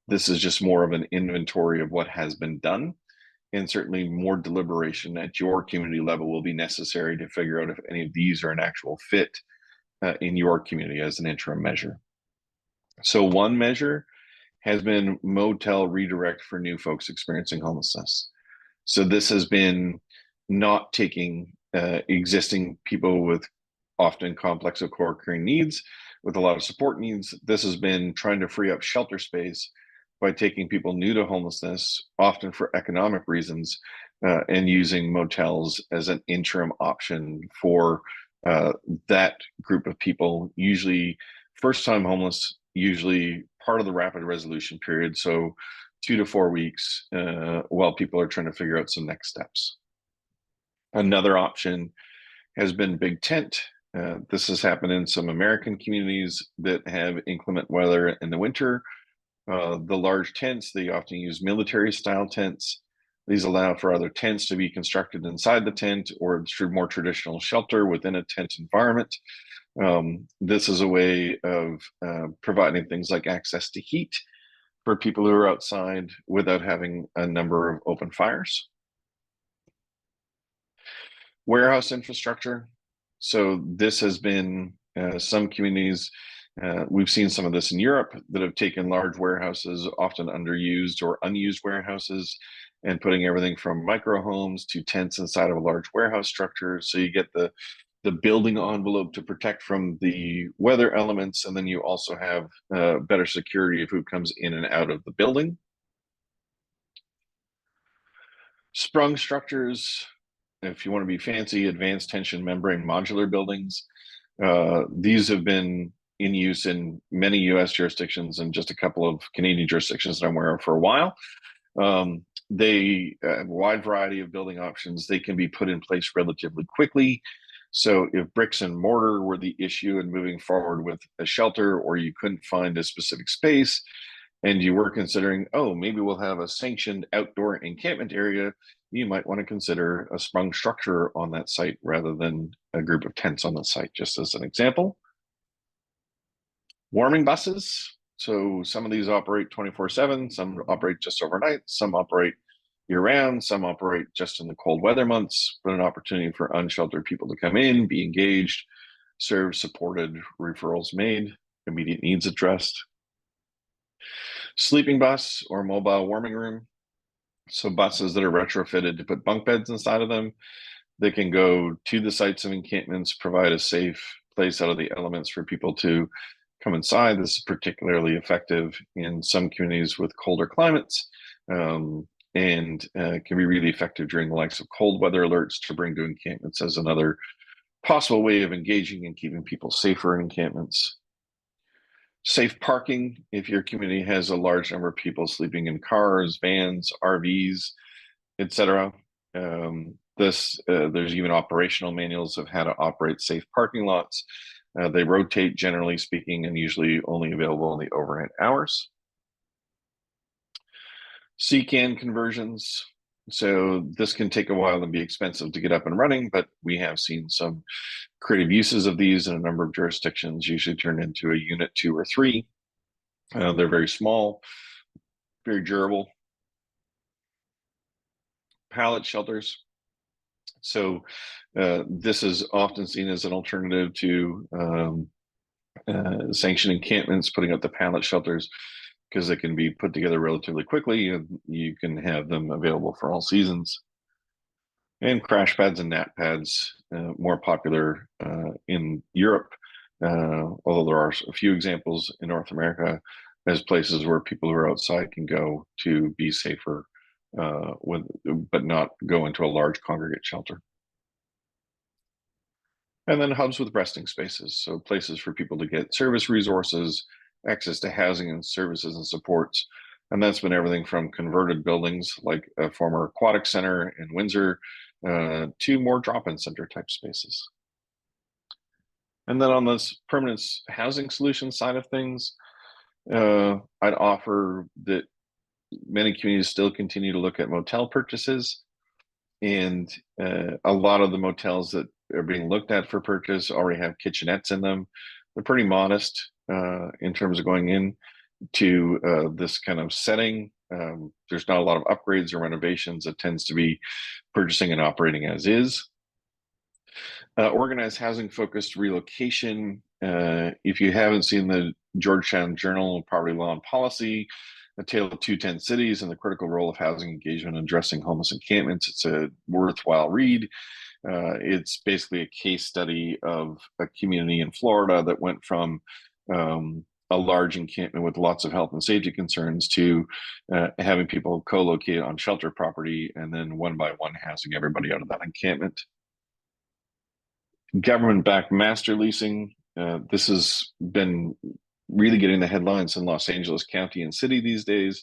This is just more of an inventory of what has been done. And certainly more deliberation at your community level will be necessary to figure out if any of these are an actual fit in your community as an interim measure. So one measure has been motel redirect for new folks experiencing homelessness. So this has been not taking existing people with often complex or co-occurring needs with a lot of support needs. This has been trying to free up shelter space by taking people new to homelessness, often for economic reasons, and using motels as an interim option for that group of people, usually first-time homeless, usually part of the rapid resolution period. So 2 to 4 weeks while people are trying to figure out some next steps. Another option has been big tent. This has happened in some American communities that have inclement weather in the winter. The large tents, they often use military style tents. These allow for other tents to be constructed inside the tent or through more traditional shelter within a tent environment. This is a way of providing things like access to heat for people who are outside without having a number of open fires. Warehouse infrastructure. So this has been some communities, we've seen some of this in Europe, that have taken large warehouses, often underused or unused warehouses, and putting everything from micro homes to tents inside of a large warehouse structure. So you get the the building envelope to protect from the weather elements, and then you also have better security of who comes in and out of the building. Sprung structures, if you want to be fancy, advanced tension membrane modular buildings. These have been in use in many US jurisdictions and just a couple of Canadian jurisdictions that I'm aware of for a while. They have a wide variety of building options. They can be put in place relatively quickly. So if bricks and mortar were the issue in moving forward with a shelter, or you couldn't find a specific space, and you were considering, oh, maybe we'll have a sanctioned outdoor encampment area, you might want to consider a sprung structure on that site rather than a group of tents on the site, just as an example. Warming buses. So some of these operate 24/7, some operate just overnight, some operate year-round, some operate just in the cold weather months, but an opportunity for unsheltered people to come in, be engaged, served, supported, referrals made, immediate needs addressed. Sleeping bus or mobile warming room. So buses that are retrofitted to put bunk beds inside of them. They can go to the sites of encampments, provide a safe place out of the elements for people to come inside. This is particularly effective in some communities with colder climates, and can be really effective during the likes of cold weather alerts to bring to encampments as another possible way of engaging and keeping people safer in encampments. Safe parking, if your community has a large number of people sleeping in cars, vans, RVs, etc. There's even operational manuals of how to operate safe parking lots. They rotate, generally speaking, and usually only available in the overnight hours. CCAN conversions. So this can take a while and be expensive to get up and running, but we have seen some creative uses of these in a number of jurisdictions, usually turned into a unit 2 or 3. They're very small, very durable. Pallet shelters. So this is often seen as an alternative to sanctioned encampments, putting up the pallet shelters, because they can be put together relatively quickly and you can have them available for all seasons. And crash pads and nap pads, more popular in Europe, although there are a few examples in North America as places where people who are outside can go to be safer, but not go into a large congregate shelter. And then hubs with resting spaces, so places for people to get service resources, access to housing and services and supports. And that's been everything from converted buildings like a former aquatic center in Windsor to more drop-in center type spaces. And then on this permanent housing solution side of things, I'd offer that many communities still continue to look at motel purchases. And a lot of the motels that are being looked at for purchase already have kitchenettes in them. They're pretty modest in terms of going in to this kind of setting. There's not a lot of upgrades or renovations. It tends to be purchasing and operating as is. Organized housing focused relocation. If you haven't seen the Georgetown Journal of Poverty Law and Policy, A Tale of Two Tent Cities and the Critical Role of Housing Engagement in Addressing Homeless Encampments, it's a worthwhile read. It's basically a case study of a community in Florida that went from a large encampment with lots of health and safety concerns to having people co-locate on shelter property and then one by one housing everybody out of that encampment. Government-backed master leasing. This has been really getting the headlines in Los Angeles County and City these days.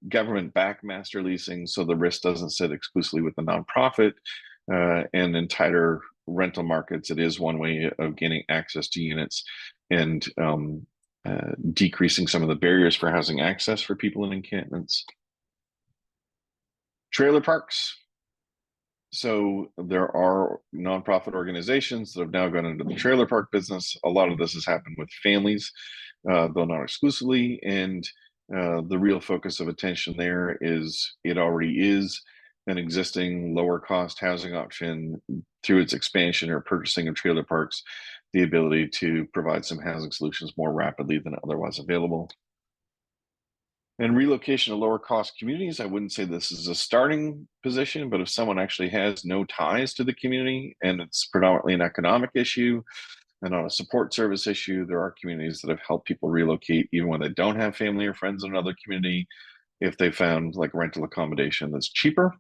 Government-backed master leasing, so the risk doesn't sit exclusively with the nonprofit. And in tighter rental markets, it is one way of gaining access to units and decreasing some of the barriers for housing access for people in encampments. Trailer parks. So there are nonprofit organizations that have now gone into the trailer park business. A lot of this has happened with families, though not exclusively. And the real focus of attention there is it already is an existing lower cost housing option through its expansion or purchasing of trailer parks, the ability to provide some housing solutions more rapidly than otherwise available. And relocation to lower cost communities, I wouldn't say this is a starting position, but if someone actually has no ties to the community and it's predominantly an economic issue and not a support service issue, there are communities that have helped people relocate even when they don't have family or friends in another community, if they found like rental accommodation that's cheaper.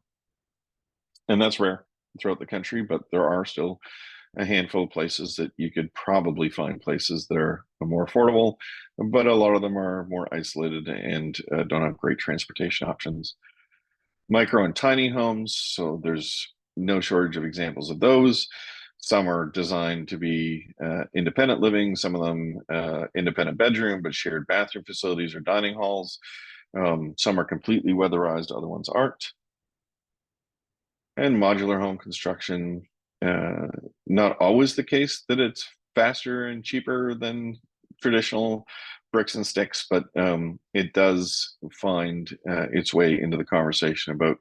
And that's rare throughout the country, but there are still a handful of places that you could probably find places that are more affordable, but a lot of them are more isolated and don't have great transportation options. Micro and tiny homes, so there's no shortage of examples of those. Some are designed to be independent living, some of them independent bedroom, but shared bathroom facilities or dining halls. Some are completely weatherized, other ones aren't. And modular home construction, not always the case that it's faster and cheaper than traditional bricks and sticks, but it does find its way into the conversation about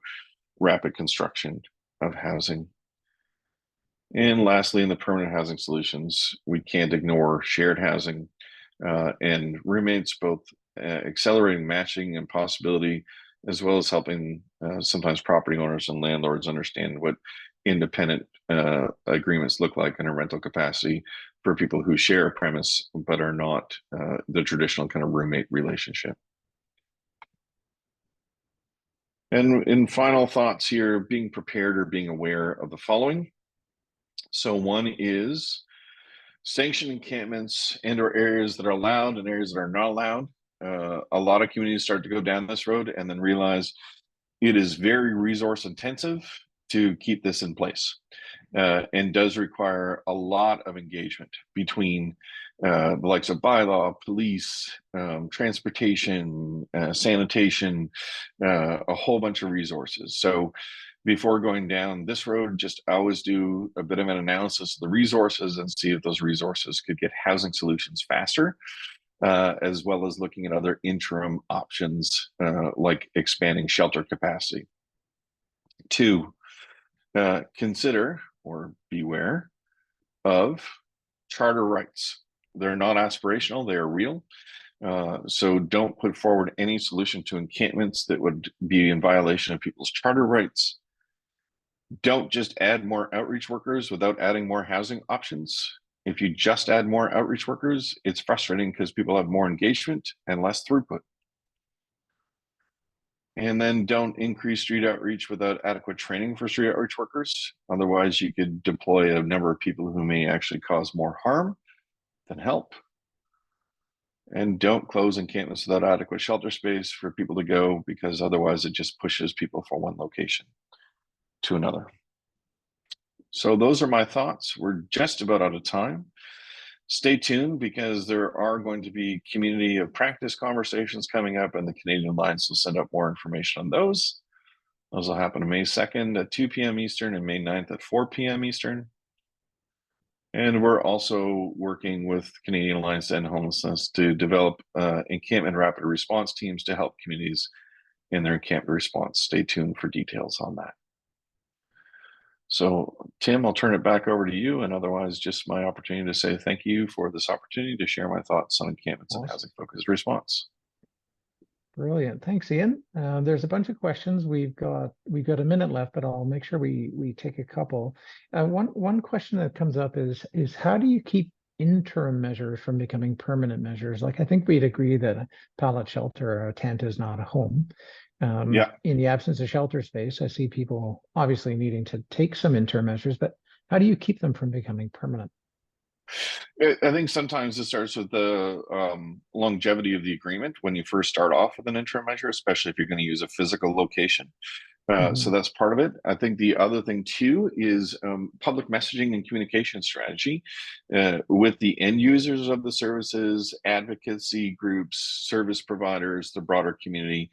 rapid construction of housing. And lastly, in the permanent housing solutions, we can't ignore shared housing and roommates, both accelerating matching and possibility, as well as helping sometimes property owners and landlords understand what independent agreements look like in a rental capacity for people who share a premise but are not the traditional kind of roommate relationship. And in final thoughts here, being prepared or being aware of the following. So one is sanctioned encampments and or areas that are allowed and areas that are not allowed. A lot of communities start to go down this road and then realize it is very resource intensive to keep this in place and does require a lot of engagement between the likes of bylaw, police, transportation, sanitation, a whole bunch of resources. So before going down this road, just always do a bit of an analysis of the resources and see if those resources could get housing solutions faster, as well as looking at other interim options like expanding shelter capacity. Two, consider or beware of charter rights. They're not aspirational, they are real. So don't put forward any solution to encampments that would be in violation of people's charter rights. Don't just add more outreach workers without adding more housing options. If you just add more outreach workers, it's frustrating because people have more engagement and less throughput. And then don't increase street outreach without adequate training for street outreach workers. Otherwise, you could deploy a number of people who may actually cause more harm than help. And don't close encampments without adequate shelter space for people to go, because otherwise it just pushes people from one location to another. So those are my thoughts. We're just about out of time. Stay tuned because there are going to be community of practice conversations coming up, and the Canadian Alliance will send out more information on those. Those will happen on May 2nd at 2 p.m. Eastern and May 9th at 4 p.m. Eastern. And we're also working with Canadian Alliance to End Homelessness to develop encampment rapid response teams to help communities in their encampment response. Stay tuned for details on that. So, Tim, I'll turn it back over to you, and otherwise just my opportunity to say thank you for this opportunity to share my thoughts on encampments and housing-focused response. Brilliant. Thanks, Iain. There's a bunch of questions. We've got a minute left, but I'll make sure we take a couple. One question that comes up is how do you keep interim measures from becoming permanent measures? Like, I think we'd agree that a pallet shelter or a tent is not a home. Yeah. In the absence of shelter space, I see people obviously needing to take some interim measures, but how do you keep them from becoming permanent? I think sometimes it starts with the longevity of the agreement when you first start off with an interim measure, especially if you're going to use a physical location. So that's part of it. I think the other thing too is public messaging and communication strategy with the end users of the services, advocacy groups, service providers, the broader community.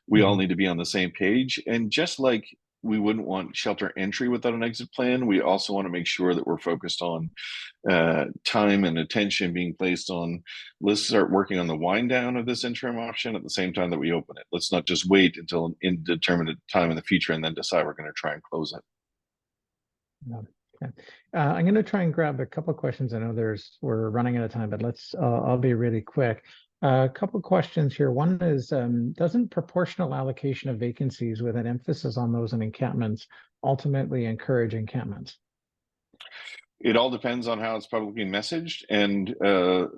We all need to be on the same page. And just like we wouldn't want shelter entry without an exit plan, we also want to make sure that we're focused on time and attention being placed on, let's start working on the wind down of this interim option at the same time that we open it. Let's not just wait until an indeterminate time in the future and then decide we're going to try and close it. Yeah. Okay. I'm going to try and grab a couple of questions. I know we're running out of time, but I'll be really quick. A couple of questions here. One is, doesn't proportional allocation of vacancies with an emphasis on those in encampments ultimately encourage encampments? It all depends on how it's publicly messaged and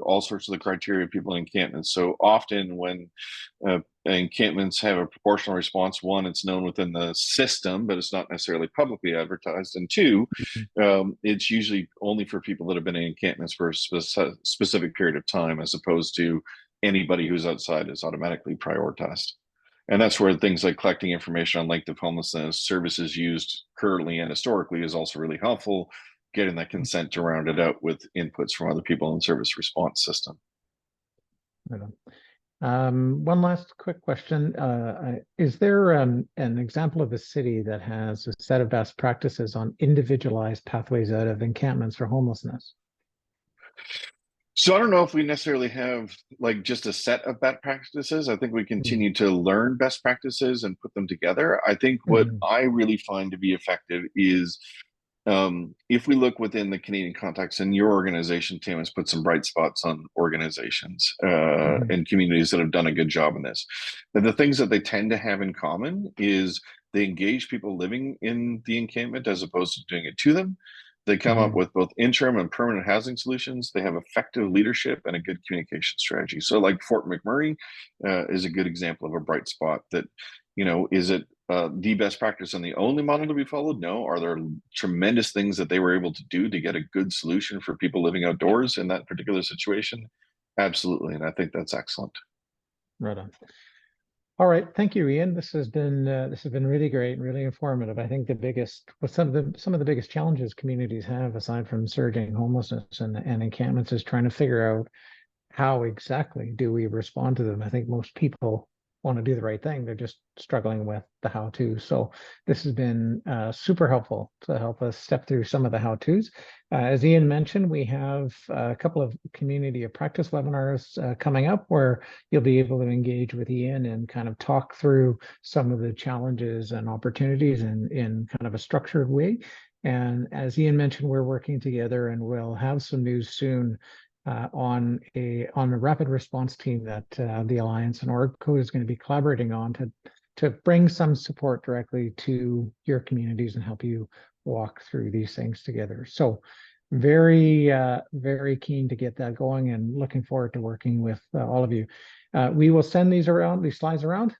all sorts of the criteria of people in encampments. So often when encampments have a proportional response, one, it's known within the system, but it's not necessarily publicly advertised. And two, it's usually only for people that have been in encampments for a specific period of time, as opposed to anybody who's outside is automatically prioritized. And that's where things like collecting information on length of homelessness, services used currently and historically is also really helpful, getting that consent to round it out with inputs from other people in the service response system. Right on. One last quick question. Is there an example of a city that has a set of best practices on individualized pathways out of encampments for homelessness? So I don't know if we necessarily have like just a set of best practices. I think we continue to learn best practices and put them together. I think what Mhm. I really find to be effective is if we look within the Canadian context, and your organization, Tim, has put some bright spots on organizations Mhm. and communities that have done a good job in this. But the things that they tend to have in common is they engage people living in the encampment as opposed to doing it to them. They come up Mhm. with both interim and permanent housing solutions. They have effective leadership and a good communication strategy. So, like Fort McMurray is a good example of a bright spot that, is it the best practice and the only model to be followed? No. Are there tremendous things that they were able to do to get a good solution for people living outdoors in that particular situation? Absolutely. And I think that's excellent. Right on. All right, thank you, Ian. This has been really great and really informative. I think some of the biggest challenges communities have, aside from surging homelessness and encampments, is trying to figure out how exactly do we respond to them. I think most people want to do the right thing. They're just struggling with the how to. So this has been super helpful to help us step through some of the how to's. As Ian mentioned, we have a couple of community of practice webinars coming up where you'll be able to engage with Ian and kind of talk through some of the challenges and opportunities in kind of a structured way. And as Ian mentioned, we're working together and we'll have some news soon on a rapid response team that the Alliance and OrgCode is going to be collaborating on to bring some support directly to your communities and help you walk through these things together. So very keen to get that going and looking forward to working with all of you. We will send these slides around.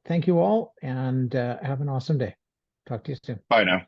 Thank you all and have an awesome day. Talk to you soon. Bye now.